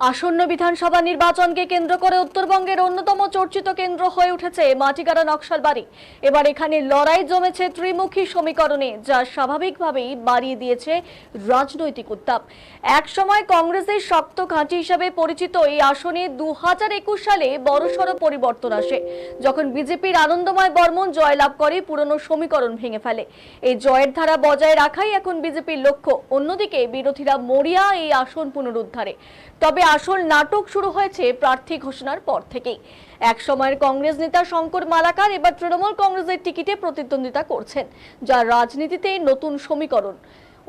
আসন্ন বিধানসভা নির্বাচনকে কেন্দ্র করে উত্তরবঙ্গের অন্যতম চর্চিত কেন্দ্র হয়ে উঠেছে মাটিগাড়া নকশালবাড়ি। এবার এখানে লড়াই জমেছে ত্রিমুখী সমীকরণে, যা স্বাভাবিকভাবেই বাড়িয়ে দিয়েছে রাজনৈতিক উত্তাপ। একসময় কংগ্রেসের শক্ত ঘাঁটি হিসেবে পরিচিত এই আসনে 2021 সালে বড়সড় পরিবর্তন আসে, যখন বিজেপির আনন্দময় বর্মন জয়লাভ করে পুরনো সমীকরণ ভেঙে ফেলে। এই জয়ের ধারা বজায় রাখাই এখন বিজেপির লক্ষ্য। অন্যদিকে বিরোধীরা মরিয়া এই আসন পুনরুদ্ধারে। তবে আসল নাটক শুরু হয়েছে প্রার্থী ঘোষণার পর থেকেই। এক সময়ের কংগ্রেস নেতা শঙ্কর মালাকার এবার তৃণমূল কংগ্রেসের টিকিটে প্রতিদ্বন্দ্বিতা করছেন, যা রাজনীতিতে নতুন সমীকরণ।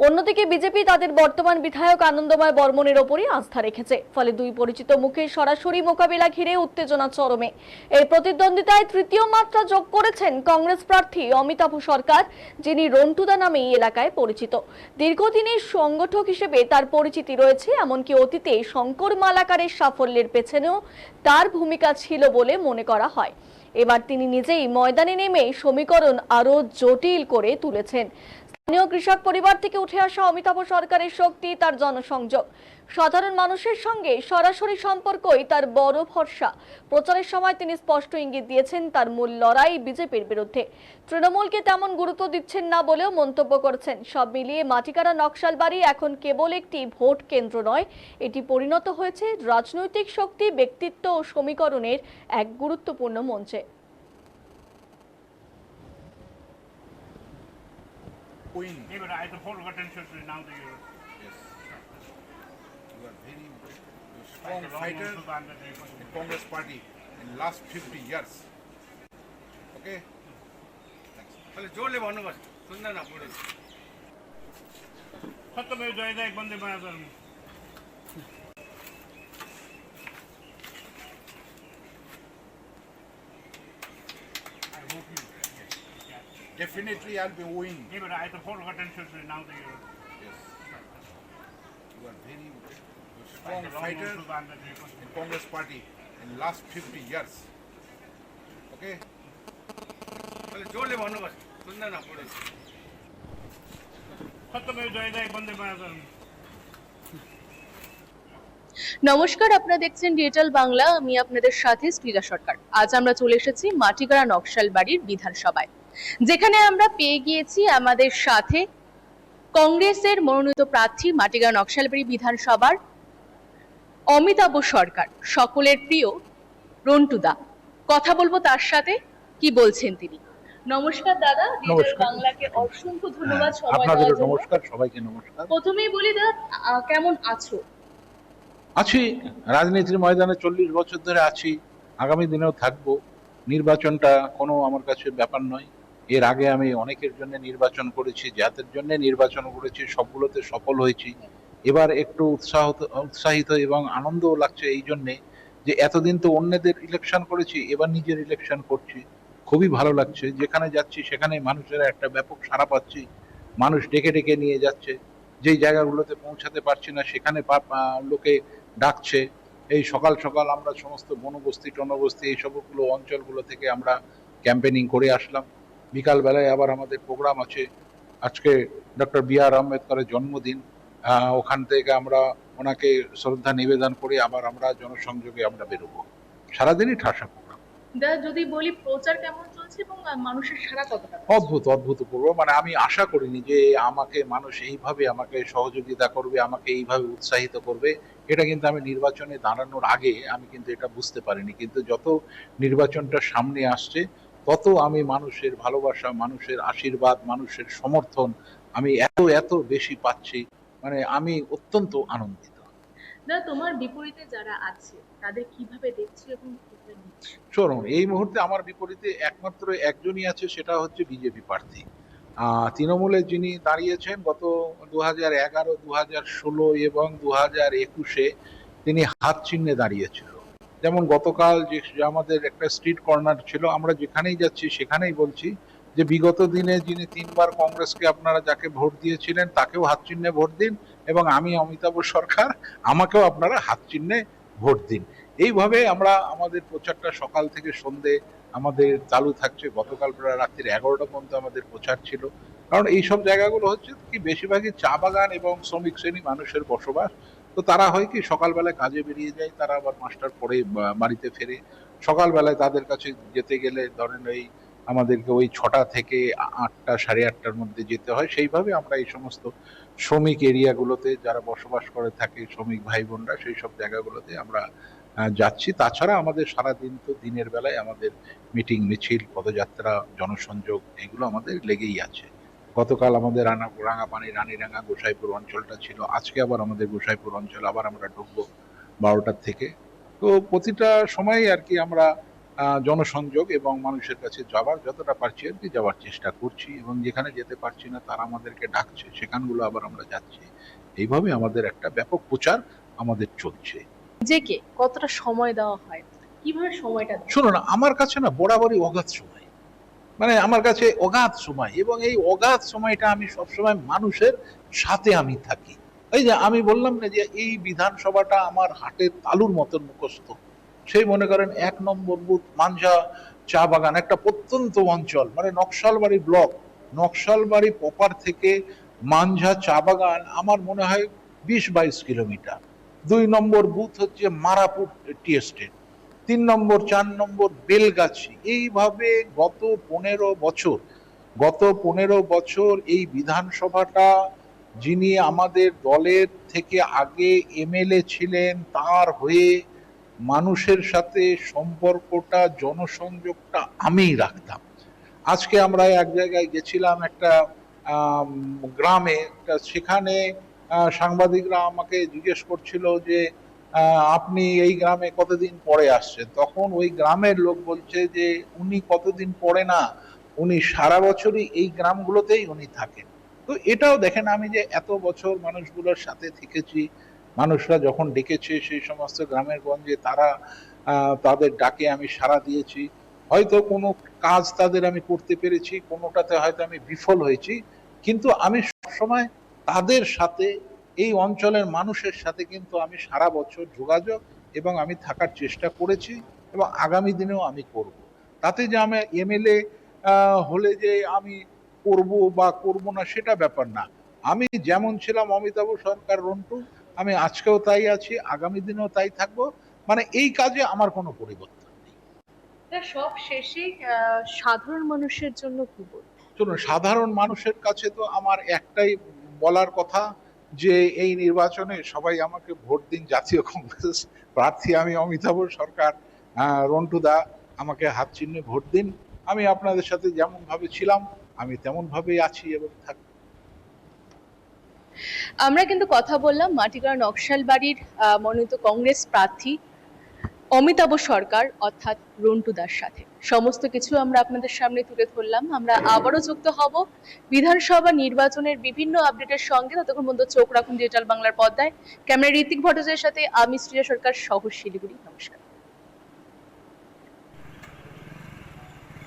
অন্যদিকে বিজেপি তাদের বর্তমান বিধায়ক আনন্দময় বর্মনের ওপরই আস্থা রেখেছে, ফলে দুই পরিচিত মুখের সরাসরি মোকাবিলা ঘিরে উত্তেজনা চরমে। এই প্রতিদ্বন্দ্বিতায় তৃতীয় মাত্রা যোগ করেছেন কংগ্রেস প্রার্থী অমিতাভ সরকার, যিনি রন্টুদা নামে এই এলাকায় পরিচিত। দীর্ঘদিনের সংগঠক হিসেবে তার পরিচিতি রয়েছে, এমনকি অতীতে শঙ্কর মালাকারের সাফল্যের পেছনেও তার ভূমিকা ছিল বলে মনে করা হয়। এবার তিনি নিজেই ময়দানে নেমে সমীকরণ আরো জটিল করে তুলেছেন। স্থানীয় কৃষক পরিবার থেকে উঠে আসা অমিতাভ সরকারের শক্তি তার জনসংযোগ, সাধারণ মানুষের সঙ্গে সরাসরি সম্পর্কই তার বড় ভরসা। প্রচারের সময় তিনি স্পষ্ট ইঙ্গিত দিয়েছেন তার মূল লড়াই বিজেপির বিরুদ্ধে। তৃণমূলকে তেমন গুরুত্ব দিচ্ছেন না বলেও মন্তব্য করেছেন। সব মিলিয়ে মাটিগাড়া নকশালবাড়ি এখন কেবল একটি ভোট কেন্দ্র নয়, এটি পরিণত হয়েছে রাজনৈতিক শক্তি, ব্যক্তিত্ব ও সমীকরণের এক গুরুত্বপূর্ণ মঞ্চে। Queen. Yeah, but I the whole attention to now the Yes. You are very strong fighter in Congress party in last 50 years. Okay? Thanks. पहले जोर ले भानु बस सुनना ना पूरे खत्म हो जाएगा एक बंदे मातरम। I hope you. Definitely I'll be win. Yeah, but I the whole attention to now the Yes. You are very strong fighter in Congress party in last 50 years. Okay? पहले जोर ले भानु बस सुनना ना पूरे खत्म हो जाएगा एक बंदे मातरम। নমস্কার, আপনারা দেখছেন ডিজিটাল বাংলা। আমি আপনাদের সাথে স্ত্রীরা সরকার। আজ আমরা চলে এসেছি মাটিগাড়া নকশালবাড়ির বিধানসভায়, যেখানে আমরা পেয়ে গিয়েছি আমাদের সাথে কংগ্রেসের মনোনীত প্রার্থী মাটিগাড়া নকশালবাড়ি বিধানসভার অমিতাভ সরকার, সকলের প্রিয় রন্টুদা। কথা বলবো তার সাথে, কি বলছেন তিনি। নমস্কার দাদা, ডিজিটাল বাংলাকে অসংখ্য ধন্যবাদ সময় দেওয়ার জন্য। নমস্কার, সবাইকে নমস্কার। প্রথমেই বলি দাদা, কেমন আছো? আছি, রাজনীতির ময়দানে 40 বছর ধরে আছি, আগামী দিনেও থাকবো। নির্বাচনটা কোনো আমার কাছে ব্যাপার নয়। এর আগে আমি অনেকের জন্য নির্বাচন করেছি, যাদের জন্য নির্বাচন করেছি সবগুলোতে সফল হয়েছি। এবার একটু উৎসাহিত এবং আনন্দও লাগছে এই জন্যে যে এতদিন তো অন্যদের ইলেকশন করেছি, এবার নিজের ইলেকশন করছি। খুবই ভালো লাগছে। যেখানে যাচ্ছি সেখানে মানুষের একটা ব্যাপক সাড়া পাচ্ছি, মানুষ ডেকে ডেকে নিয়ে যাচ্ছে। যেই জায়গাগুলোতে পৌঁছাতে পারছি না সেখানে লোকে ডাকছে। এই সকাল সকাল আমরা সমস্ত বনবস্তি টনবস্তি এই সবগুলো অঞ্চলগুলো থেকে আমরা ক্যাম্পেনিং করে আসলাম। বিকালবেলায় আবার আমাদের প্রোগ্রাম আছে, আজকে ডক্টর বি.আর. আম্বেদকরের জন্মদিন। ওখান থেকে আমরা ওনাকে শ্রদ্ধা নিবেদন করে আবার আমরা জনসংযোগে আমরা বেরোবো। সারাদিনই ঠাসা প্রোগ্রাম। দাদা, যদি বলি প্রচার কেমন চলছে এবং মানুষের সাড়া কতটা? অভূতপূর্ব। মানে আমি আশা করিনি যে আমাকে মানুষ এইভাবে আমাকে সহযোগিতা করবে, আমাকে এইভাবে উৎসাহিত করবে। এটা কিন্তু আমি নির্বাচনে দাঁড়ানোর আগে আমি কিন্তু এটা বুঝতে পারিনি, কিন্তু যত নির্বাচনটা সামনে আসছে তত আমি মানুষের ভালোবাসা, মানুষের আশীর্বাদ, মানুষের সমর্থন আমি এত বেশি পাচ্ছি। মানে আমি অত্যন্ত আনন্দিত। দাদা, তোমার বিপরীতে যারা আছে তাদের কিভাবে দেখছো এবং কিভাবে নিচ্ছো? চলুন, এই মুহূর্তে আমার বিপরীতে একমাত্র একজনই আছে, সেটা হচ্ছে বিজেপি প্রার্থী। তৃণমূলে যিনি দাঁড়িয়েছেন গত 2011, 2016 এবং 2021-এ তিনি হাত চিহ্নে দাঁড়িয়েছিল। যেমন গতকাল যে আমাদের একটা স্ট্রিট কর্নার ছিল, আমরা যেখানেই যাচ্ছি সেখানেই বলছি যে বিগত দিনে যিনি 3 বার কংগ্রেসকে আপনারা যাকে ভোট দিয়েছিলেন তাকেও হাত চিহ্নে ভোট দিন, এবং আমি অমিতাভ সরকার, আমাকেও আপনারা হাত চিহ্নে ভোট দিন। এইভাবে আমরা আমাদের প্রচারটা সকাল থেকে সন্ধে আমাদের চালু থাকছে। গতকাল প্রায় রাত্রির 11টা পর্যন্ত আমাদের প্রচার ছিল। কারণ এইসব জায়গাগুলো হচ্ছে কি বেশিরভাগই চা বাগান এবং শ্রমিক শ্রেণী মানুষের বসবাস। তো তারা হয় কি সকালবেলায় কাজে বেরিয়ে যায়, তারা আবার মাস্টার পড়ে বাড়িতে ফেরে। সকালবেলায় তাদের কাছে যেতে গেলে ধরেন ওই আমাদেরকে ওই 6টা থেকে 8টা 8:30টার মধ্যে যেতে হয়। সেইভাবে আমরা এই সমস্ত শ্রমিক এরিয়াগুলোতে যারা বসবাস করে থাকে, শ্রমিক ভাই বোনরা, সেই সব জায়গাগুলোতে আমরা যাচ্ছি। তাছাড়া আমাদের সারাদিন তো দিনের বেলায় আমাদের মিটিং, মিছিল, পদযাত্রা, জনসংযোগ এগুলো আমাদের লেগেই আছে। গতকাল আমাদের রাঙাপানি, রানীরাঙ্গা, গোসাইপুর অঞ্চলটা ছিল। আজকে আবার আমাদের গোসাইপুর অঞ্চল আবার আমরা ঢুকবো 12টার থেকে। তো প্রতিটা সময় আর কি আমরা জনসংযোগ এবং মানুষের কাছে যাবার যতটা পারছি আর কি যাওয়ার চেষ্টা করছি, এবং যেখানে যেতে পারছি না তারা আমাদেরকে ডাকছে, সেখানগুলো আবার আমরা যাচ্ছি। এইভাবে আমাদের একটা ব্যাপক প্রচার আমাদের চলছে। নিজেকে কতটা সময় দেওয়া হয়, কিভাবে সময়টা দেওয়া হয়? শুনুন, আমার কাছে না বরাবরই অগাধ সময়, মানে আমার কাছে অগাধ সময়, এবং এই অগাধ সময়টা আমি সবসময় মানুষের সাথে আমি থাকি। এই যে আমি বললাম না যে এই বিধানসভাটা আমার হাটের তালুর মতন মুখস্থ। সেই মনে করেন 1 নম্বর বুথ মাঞ্ঝা চা বাগান, একটা প্রত্যন্ত অঞ্চল, মানে নকশালবাড়ি ব্লক, নকশালবাড়ি প্রপার থেকে মাঞ্ঝা চা বাগান আমার মনে হয় 20-22 কিলোমিটার। 2 নম্বর বুথ হচ্ছে মারাপুর টি এস্টেট, 3 নম্বর 4 নম্বর বেলগাছি। এইভাবে গত 15 বছর এই বিধানসভাটা যিনি আমাদের দলের থেকে আগে এমএলএ ছিলেন, তার হয়ে মানুষের সাথে সম্পর্কটা, জনসংযোগটা আমিই রাখতাম। আজকে আমরা এক জায়গায় গেছিলাম একটা গ্রামে, সেখানে সাংবাদিকরা আমাকে জিজ্ঞেস করছিল যে আপনি এই গ্রামে কতদিন পরে আসছেন। তখন ওই গ্রামের লোক বলছে যে উনি কতদিন পরে না, উনি সারা বছরই এই গ্রামগুলোতেই উনি থাকেন। তো এটাও দেখেন, আমি যে এত বছর মানুষগুলোর সাথে থেকেছি, মানুষরা যখন ডেকেছে সেই সমস্ত গ্রামের গঞ্জে তারা তাদের ডাকে আমি সাড়া দিয়েছি। হয়তো কোনো কাজ তাদের আমি করতে পেরেছি, কোনোটাতে হয়তো আমি বিফল হয়েছি, কিন্তু আমি সবসময় তাদের সাথে, এই অঞ্চলের মানুষের সাথে কিন্তু আমি সারা বছর যোগাযোগ এবং আমি থাকার চেষ্টা করেছি, এবং আগামী দিনেও আমি করব। তাতে যে আমি এমএলএ হলে যে আমি করব বা করব না সেটা ব্যাপার না। আমি যেমন ছিলাম অমিতাভ সরকার রন্টু, আমি আজকেও তাই আছি, আগামী দিনেও তাই থাকবো। মানে এই কাজে আমার কোনো পরিবর্তন নেই। সব শেষে সাধারণ মানুষের জন্য কি বলবো? চলুন, সাধারণ মানুষের কাছে তো আমার একটাই বলার কথা যে এই নির্বাচনে সবাই আমাকে ভোট দিন। জাতীয় কংগ্রেস প্রার্থী আমি অমিতাভ সরকার, রন্টু দা, আমাকে হাত চিহ্নে ভোট দিন। আমি আপনাদের সাথে যেমন ভাবে ছিলাম আমি তেমন ভাবেই আছি এবং থাকবো। আমরা কিন্তু কথা বললাম মাটিগাঁও নকশালবাড়ির মনোনীত কংগ্রেস প্রার্থী অমিতাভ সরকার অর্থাৎ রন্টু দার সাথে। সমস্ত কিছু আমরা আপনাদের সামনে তুলে ধরলাম। আমরা আবারও যুক্ত হব বিধানসভা নির্বাচনের বিভিন্ন আপডেটের সঙ্গে। ততক্ষণ পর্যন্ত চোখ রাখুন ডিজিটাল বাংলার পর্দায়। ক্যামেরা ঋত্বিক ভট্টাচার্যের সাথে আমি শ্রিয়া সরকার, শহর শিলিগুড়ি। নমস্কার।